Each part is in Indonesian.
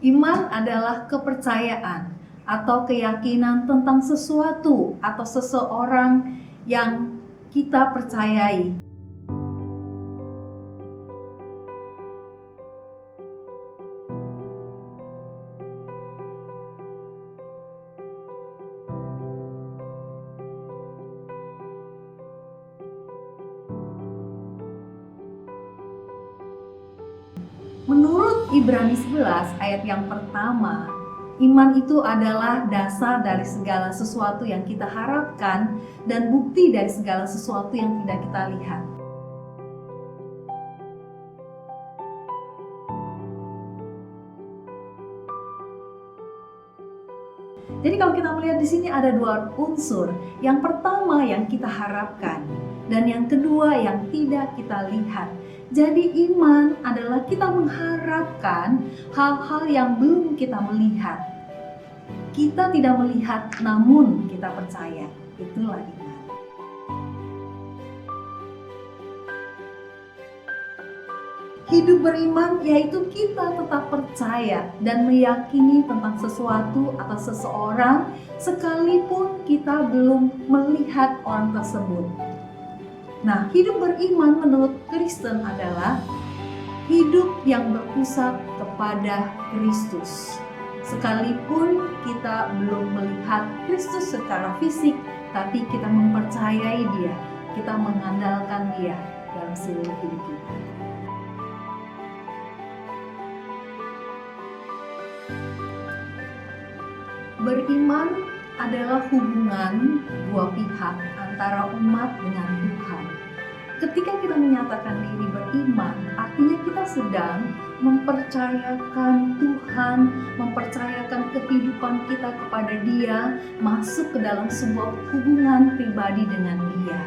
Iman adalah kepercayaan atau keyakinan tentang sesuatu atau seseorang yang kita percayai. Menurut Ibrani 11 ayat yang pertama, iman itu adalah dasar dari segala sesuatu yang kita harapkan dan bukti dari segala sesuatu yang tidak kita lihat. Jadi kalau kita melihat di sini ada dua unsur. Yang pertama yang kita harapkan dan yang kedua yang tidak kita lihat. Jadi iman adalah kita mengharapkan hal-hal yang belum kita melihat. Kita tidak melihat namun kita percaya. Itulah iman. Hidup beriman yaitu kita tetap percaya dan meyakini tentang sesuatu atau seseorang sekalipun kita belum melihat orang tersebut. Nah, hidup beriman menurut Kristen adalah hidup yang berpusat kepada Kristus. Sekalipun kita belum melihat Kristus secara fisik, tapi kita mempercayai Dia, kita mengandalkan Dia dalam seluruh hidup kita. Beriman adalah hubungan dua pihak antara umat dengan Tuhan. Ketika kita menyatakan diri beriman, artinya kita sedang mempercayakan Tuhan, mempercayakan kehidupan kita kepada Dia, masuk ke dalam sebuah hubungan pribadi dengan Dia.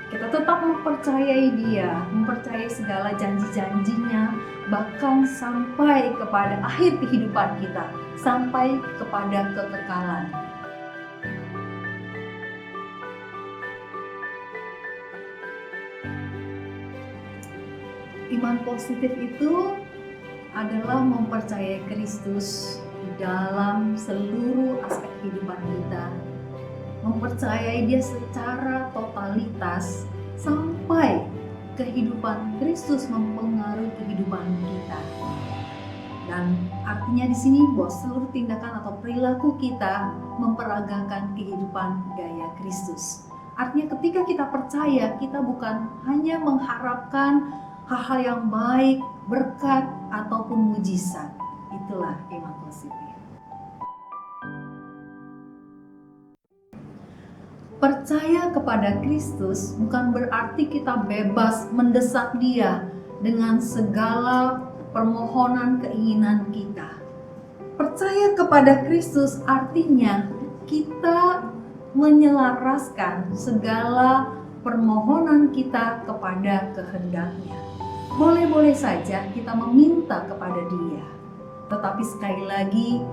Kita tetap mempercayai Dia, mempercayai segala janji-janjinya, bahkan sampai kepada akhir kehidupan kita, sampai kepada kekekalan. Iman positif itu adalah mempercayai Kristus di dalam seluruh aspek kehidupan kita, mempercayai Dia secara totalitas sampai kehidupan Kristus mempengaruhi kehidupan kita. Dan artinya di sini bahwa seluruh tindakan atau perilaku kita memperagakan kehidupan gaya Kristus. Artinya ketika kita percaya, kita bukan hanya mengharapkan hal-hal yang baik, berkat, ataupun mujizat. Itulah iman positif. Percaya kepada Kristus bukan berarti kita bebas mendesak Dia dengan segala permohonan keinginan kita. Percaya kepada Kristus artinya kita menyelaraskan segala permohonan kita kepada kehendak-Nya. Boleh-boleh saja kita meminta kepada Dia, tetapi sekali lagi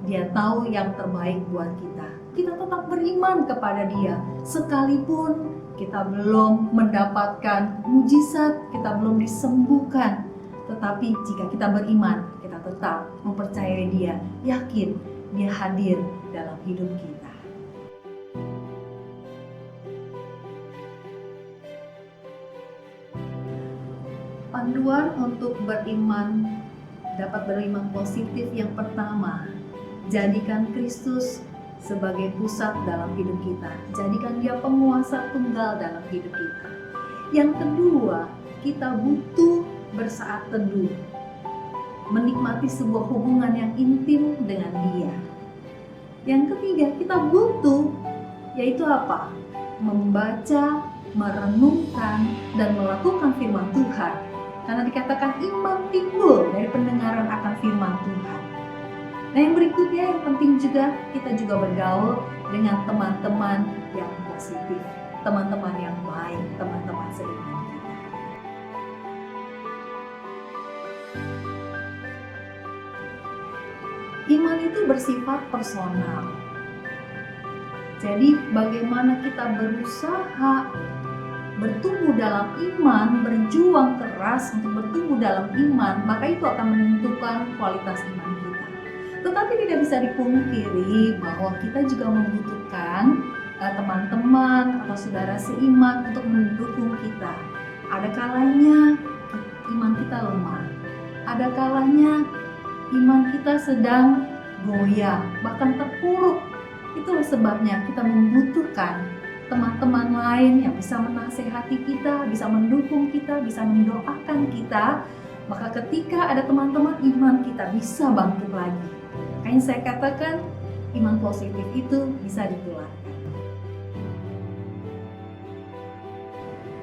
Dia tahu yang terbaik buat kita. Kita tetap beriman kepada Dia, sekalipun kita belum mendapatkan mujizat, kita belum disembuhkan. Tetapi jika kita beriman, kita tetap mempercayai Dia, yakin Dia hadir dalam hidup kita. Panduan untuk beriman, dapat beriman positif yang pertama, jadikan Kristus sebagai pusat dalam hidup kita. Jadikan Dia penguasa tunggal dalam hidup kita. Yang kedua, kita butuh bersaat teduh, menikmati sebuah hubungan yang intim dengan Dia. Yang ketiga, kita butuh, yaitu apa? Membaca, merenungkan, dan melakukan firman Tuhan. Karena dikatakan iman timbul dari pendengaran akan firman Tuhan. Nah, yang berikutnya yang penting juga, kita juga bergaul dengan teman-teman yang positif, teman-teman yang baik, teman-teman seiman kita. Iman itu bersifat personal. Jadi bagaimana kita berusaha bertumbuh dalam iman, berjuang keras untuk bertumbuh dalam iman, maka itu akan menentukan kualitas iman kita. Tetapi tidak bisa dipungkiri bahwa kita juga membutuhkan teman-teman atau saudara seiman untuk mendukung kita. Ada kalanya iman kita lemah, ada kalanya iman kita sedang goyah, bahkan terpuruk. Itulah sebabnya kita membutuhkan teman-teman lain yang bisa menasehati kita, bisa mendukung kita, bisa mendoakan kita. Maka ketika ada teman-teman, iman kita bisa bangkit lagi. Makanya saya katakan iman positif itu bisa ditularkan.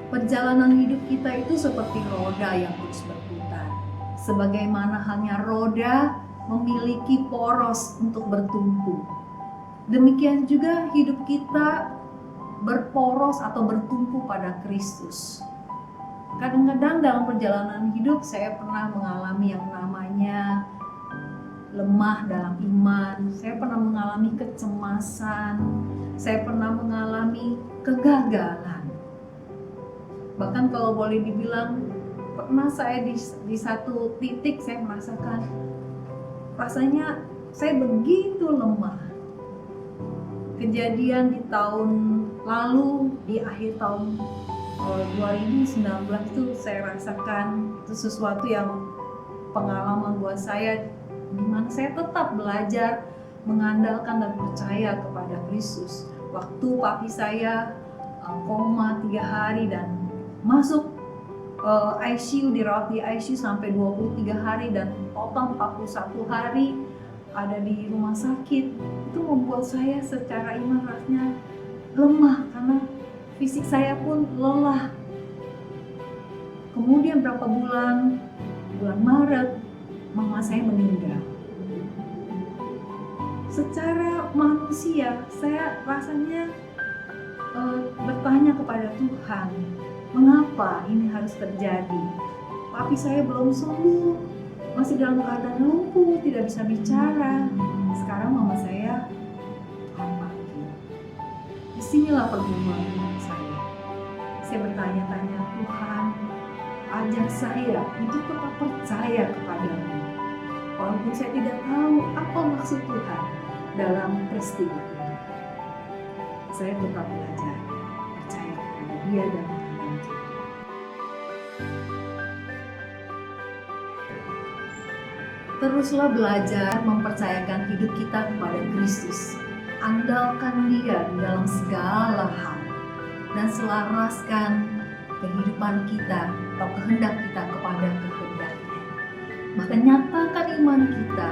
Perjalanan hidup kita itu seperti roda yang terus berputar. Sebagaimana halnya roda memiliki poros untuk bertumpu. Demikian juga hidup kita berporos atau bertumpu pada Kristus. Kadang-kadang dalam perjalanan hidup saya pernah mengalami yang namanya lemah dalam iman. Saya pernah mengalami kecemasan. Saya pernah mengalami kegagalan. Bahkan kalau boleh dibilang, pernah saya di satu titik saya merasakan rasanya saya begitu lemah. Kejadian di tahun lalu, di akhir tahun 2019 itu saya rasakan itu sesuatu yang pengalaman buat saya, di mana saya tetap belajar mengandalkan dan percaya kepada Kristus. Waktu papi saya koma 3 hari dan masuk ICU, dirawat di ICU sampai 23 hari dan total 41 hari ada di rumah sakit. Itu membuat saya secara iman rasanya lemah karena fisik saya pun lelah. Kemudian berapa bulan Maret, mama saya meninggal. Secara manusia saya rasanya bertanya kepada Tuhan, mengapa ini harus terjadi? Papi saya belum sembuh, masih dalam keadaan lumpuh, tidak bisa bicara. Sekarang mama saya Tuhan panggil. Disinilah pergumulan saya. Saya bertanya-tanya, Tuhan, ajar saya untuk tetap percaya kepadamu. Walaupun saya tidak tahu apa maksud Tuhan dalam peristiwa ini. Saya tetap belajar percaya kepada Dia dan menghadapi. Teruslah belajar mempercayakan hidup kita kepada Kristus. Andalkan Dia di dalam segala hal dan selaraskan kehidupan kita atau kehendak kita kepada kehendak-Nya. Bahkan nyatakan iman kita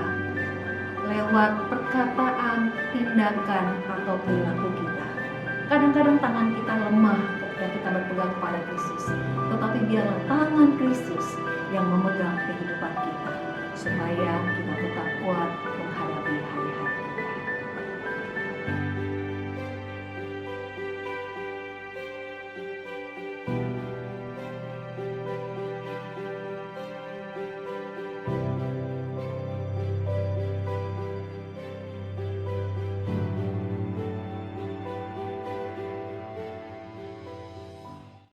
lewat perkataan, tindakan, atau perilaku kita. Kadang-kadang tangan kita lemah ketika kita berpegang kepada Kristus, tetapi biarlah tangan Kristus yang memegang kehidupan kita supaya kita tetap kuat menghadapi